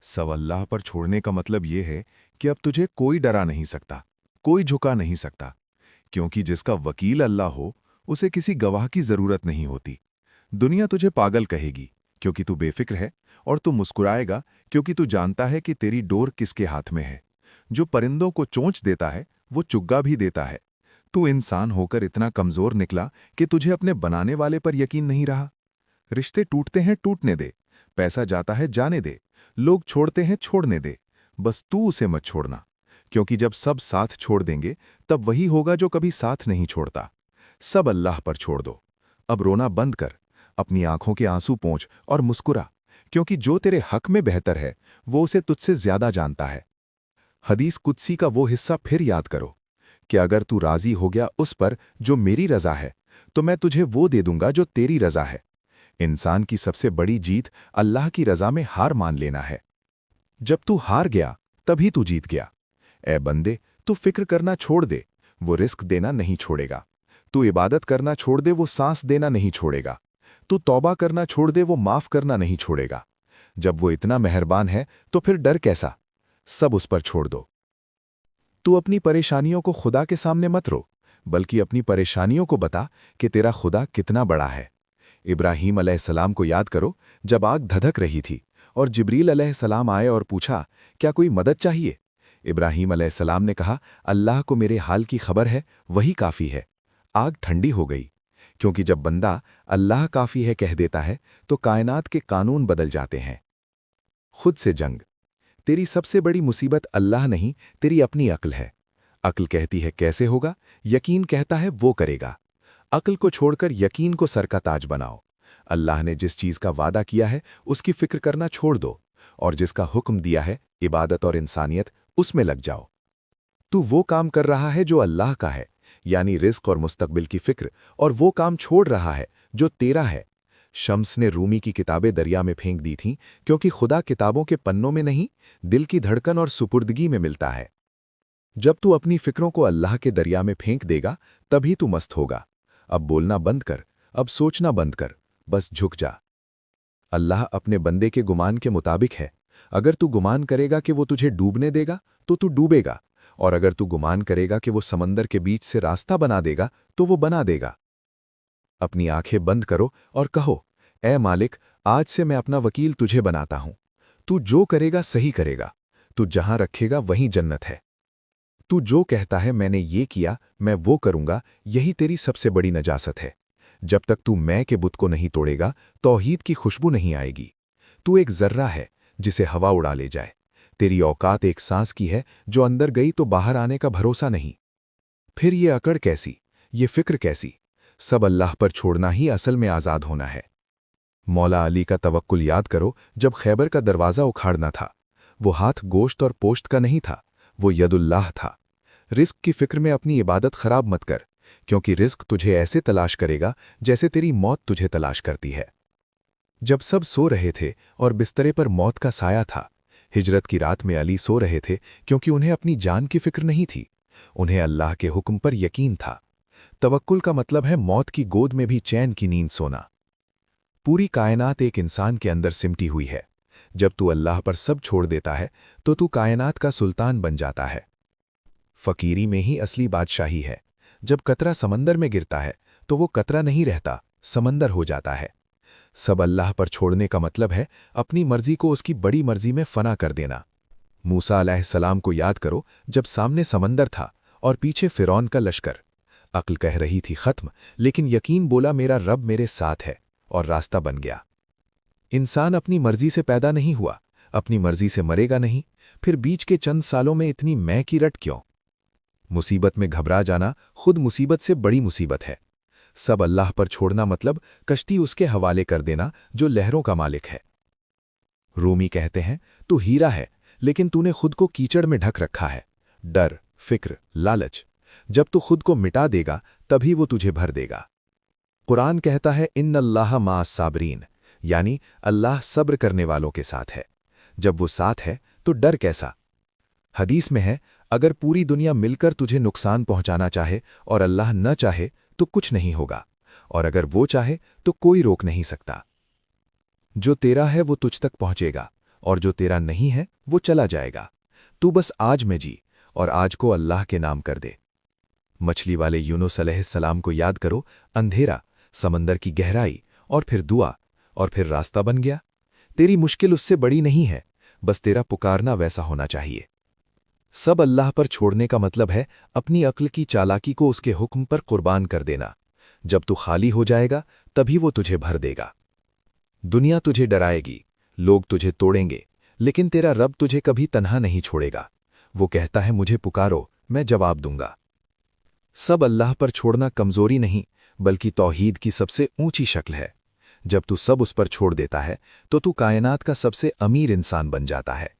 सब अल्लाह पर छोड़ने का मतलब ये है कि अब तुझे कोई डरा नहीं सकता, कोई झुका नहीं सकता, क्योंकि जिसका वकील अल्लाह हो उसे किसी गवाह की जरूरत नहीं होती। दुनिया तुझे पागल कहेगी क्योंकि तू बेफिक्र है, और तू मुस्कुराएगा क्योंकि तू जानता है कि तेरी डोर किसके हाथ में है। जो परिंदों को चोंच देता है वो चुग्गा भी देता है। तू इंसान होकर इतना कमजोर निकला कि तुझे अपने बनाने वाले पर यकीन नहीं रहा। रिश्ते टूटते हैं, टूटने दे। पैसा जाता है, जाने दे। लोग छोड़ते हैं, छोड़ने दे। बस तू उसे मत छोड़ना, क्योंकि जब सब साथ छोड़ देंगे तब वही होगा जो कभी साथ नहीं छोड़ता। सब अल्लाह पर छोड़ दो। अब रोना बंद कर, अपनी आंखों के आंसू पोंछ और मुस्कुरा, क्योंकि जो तेरे हक में बेहतर है वो उसे तुझसे ज्यादा जानता है। हदीस कुदसी का वो हिस्सा फिर याद करो कि अगर तू राजी हो गया उस पर जो मेरी रजा है, तो मैं तुझे वो दे दूंगा जो तेरी रजा है। इंसान की सबसे बड़ी जीत अल्लाह की रजा में हार मान लेना है। जब तू हार गया तभी तू जीत गया। ए बंदे, तू फिक्र करना छोड़ दे, वो रिस्क देना नहीं छोड़ेगा। तू इबादत करना छोड़ दे, वो सांस देना नहीं छोड़ेगा। तू तौबा करना छोड़ दे, वो माफ करना नहीं छोड़ेगा। जब वो इतना मेहरबान है तो फिर डर कैसा? सब उस पर छोड़ दो। तू अपनी परेशानियों को खुदा के सामने मत रो, बल्कि अपनी परेशानियों को बता कि तेरा खुदा कितना बड़ा है। इब्राहीम अलैहिस्सलाम को याद करो, जब आग धधक रही थी और जिब्रील अलैहिस्सलाम आए और पूछा, क्या कोई मदद चाहिए? इब्राहीम अलैहिस्सलाम ने कहा, अल्लाह को मेरे हाल की खबर है, वही काफ़ी है। आग ठंडी हो गई, क्योंकि जब बंदा अल्लाह काफ़ी है कह देता है तो कायनात के कानून बदल जाते हैं। खुद से जंग। तेरी सबसे बड़ी मुसीबत अल्लाह नहीं, तेरी अपनी अक्ल है। अक्ल कहती है कैसे होगा, यकीन कहता है वो करेगा। अक्ल को छोड़कर यकीन को सर का ताज बनाओ। अल्लाह ने जिस चीज का वादा किया है उसकी फिक्र करना छोड़ दो, और जिसका हुक्म दिया है इबादत और इंसानियत, उसमें लग जाओ। तू वो काम कर रहा है जो अल्लाह का है, यानी रिस्क और मुस्तकबिल की फिक्र, और वो काम छोड़ रहा है जो तेरा है। शम्स ने रूमी की किताबें दरिया में फेंक दी थीं, क्योंकि खुदा किताबों के पन्नों में नहीं, दिल की धड़कन और सुपुर्दगी में मिलता है। जब तू अपनी फिक्रों को अल्लाह के दरिया में फेंक देगा तभी तू मस्त होगा। अब बोलना बंद कर, अब सोचना बंद कर, बस झुक जा। अल्लाह अपने बंदे के गुमान के मुताबिक है। अगर तू गुमान करेगा कि वो तुझे डूबने देगा तो तू डूबेगा, और अगर तू गुमान करेगा कि वो समंदर के बीच से रास्ता बना देगा तो वो बना देगा। अपनी आंखें बंद करो और कहो, ए मालिक, आज से मैं अपना वकील तुझे बनाता हूं। तू जो करेगा सही करेगा। तू जहां रखेगा वहीं जन्नत है। तू जो कहता है मैंने ये किया, मैं वो करूंगा, यही तेरी सबसे बड़ी नजासत है। जब तक तू मैं के बुत को नहीं तोड़ेगा, तौहीद की खुशबू नहीं आएगी। तू एक जर्रा है जिसे हवा उड़ा ले जाए। तेरी औकात एक सांस की है, जो अंदर गई तो बाहर आने का भरोसा नहीं। फिर ये अकड़ कैसी, ये फिक्र कैसी? सब अल्लाह पर छोड़ना ही असल में आजाद होना है। मौला अली का तवक्कुल याद करो, जब खैबर का दरवाज़ा उखाड़ना था। वो हाथ गोश्त और पोश्त का नहीं था, वो यदुल्लाह था। रिस्क की फिक्र में अपनी इबादत खराब मत कर, क्योंकि रिस्क तुझे ऐसे तलाश करेगा जैसे तेरी मौत तुझे तलाश करती है। जब सब सो रहे थे और बिस्तरे पर मौत का साया था, हिजरत की रात में अली सो रहे थे, क्योंकि उन्हें अपनी जान की फिक्र नहीं थी। उन्हें अल्लाह के हुक्म पर यकीन था। तवक्कुल का मतलब है मौत की गोद में भी चैन की नींद सोना। पूरी कायनात एक इंसान के अंदर सिमटी हुई है। जब तू अल्लाह पर सब छोड़ देता है तो तू कायनात का सुल्तान बन जाता है। फकीरी में ही असली बादशाही है। जब कतरा समंदर में गिरता है तो वो कतरा नहीं रहता, समंदर हो जाता है। सब अल्लाह पर छोड़ने का मतलब है अपनी मर्जी को उसकी बड़ी मर्जी में फना कर देना। मूसा अलैहिस्सलाम को याद करो, जब सामने समंदर था और पीछे फिरौन का लश्कर। अक्ल कह रही थी खत्म, लेकिन यकीन बोला मेरा रब मेरे साथ है, और रास्ता बन गया। इंसान अपनी मर्जी से पैदा नहीं हुआ, अपनी मर्जी से मरेगा नहीं। फिर बीच के चंद सालों में इतनी मैं की रट क्यों? मुसीबत में घबरा जाना खुद मुसीबत से बड़ी मुसीबत है। सब अल्लाह पर छोड़ना मतलब कश्ती उसके हवाले कर देना जो लहरों का मालिक है। रूमी कहते हैं, तू हीरा है, लेकिन तूने खुद को कीचड़ में ढक रखा है। डर, फिक्र, लालच। जब तू खुद को मिटा देगा तभी वो तुझे भर देगा। कुरान कहता है, इन्नल्लाह माअस साबरीन, यानी अल्लाह सब्र करने वालों के साथ है। जब वो साथ है तो डर कैसा? हदीस में है, अगर पूरी दुनिया मिलकर तुझे नुकसान पहुंचाना चाहे और अल्लाह न चाहे तो कुछ नहीं होगा, और अगर वो चाहे तो कोई रोक नहीं सकता। जो तेरा है वो तुझ तक पहुंचेगा, और जो तेरा नहीं है वो चला जाएगा। तू बस आज में जी और आज को अल्लाह के नाम कर दे। मछली वाले यूनुस अलैहिस्सलाम को याद करो, अंधेरा, समंदर की गहराई और फिर दुआ और फिर रास्ता बन गया। तेरी मुश्किल उससे बड़ी नहीं है, बस तेरा पुकारना वैसा होना चाहिए। सब अल्लाह पर छोड़ने का मतलब है अपनी अक्ल की चालाकी को उसके हुक्म पर कुर्बान कर देना। जब तू खाली हो जाएगा तभी वो तुझे भर देगा। दुनिया तुझे डराएगी, लोग तुझे तोड़ेंगे, लेकिन तेरा रब तुझे कभी तन्हा नहीं छोड़ेगा। वो कहता है मुझे पुकारो, मैं जवाब दूंगा। सब अल्लाह पर छोड़ना कमजोरी नहीं बल्कि तौहीद की सबसे ऊंची शक्ल है। जब तू सब उस पर छोड़ देता है तो तू कायनात का सबसे अमीर इंसान बन जाता है।